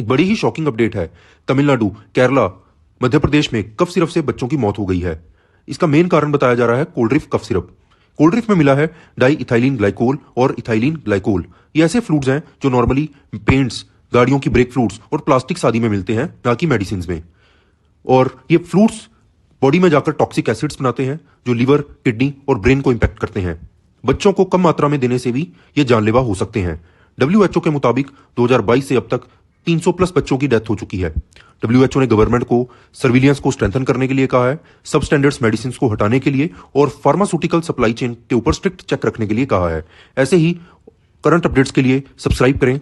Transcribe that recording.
एक बड़ी ही shocking update है। तमिलनाडु, केरला, मध्य प्रदेश में कफ सिरप से बच्चों की मौत हो गई है। इसका मेन कारण बताया जा रहा है cold drink cough syrup. Cold drink में मिला है डाई इथाइलिन ग्लाइकोल और इथाइलिन ग्लाइकोल। ये ऐसे फ्लूइड्स हैं जो नॉर्मली पेंट्स, गाड़ियों की ब्रेक फ्लूइड्स और प्लास्टिक आदि में मिलते हैं, ना कि मेडिसिन में। और ये फ्लूइड्स बॉडी में जाकर टॉक्सिक एसिड्स बनाते हैं जो लीवर, किडनी और ब्रेन को इंपैक्ट करते हैं। बच्चों को कम मात्रा में देने से भी ये जानलेवा हो सकते हैं। डब्ल्यूएचओ के मुताबिक 2022 से अब तक 300 प्लस बच्चों की डेथ हो चुकी है। डब्ल्यूएचओ ने गवर्नमेंट को सर्विलियंस को स्ट्रेंथन करने के लिए कहा है, सब स्टैंडर्ड्स मेडिसिन को हटाने के लिए और फार्मास्यूटिकल सप्लाई चेन के ऊपर स्ट्रिक्ट चेक रखने के लिए कहा है। ऐसे ही करंट अपडेट्स के लिए सब्सक्राइब करें।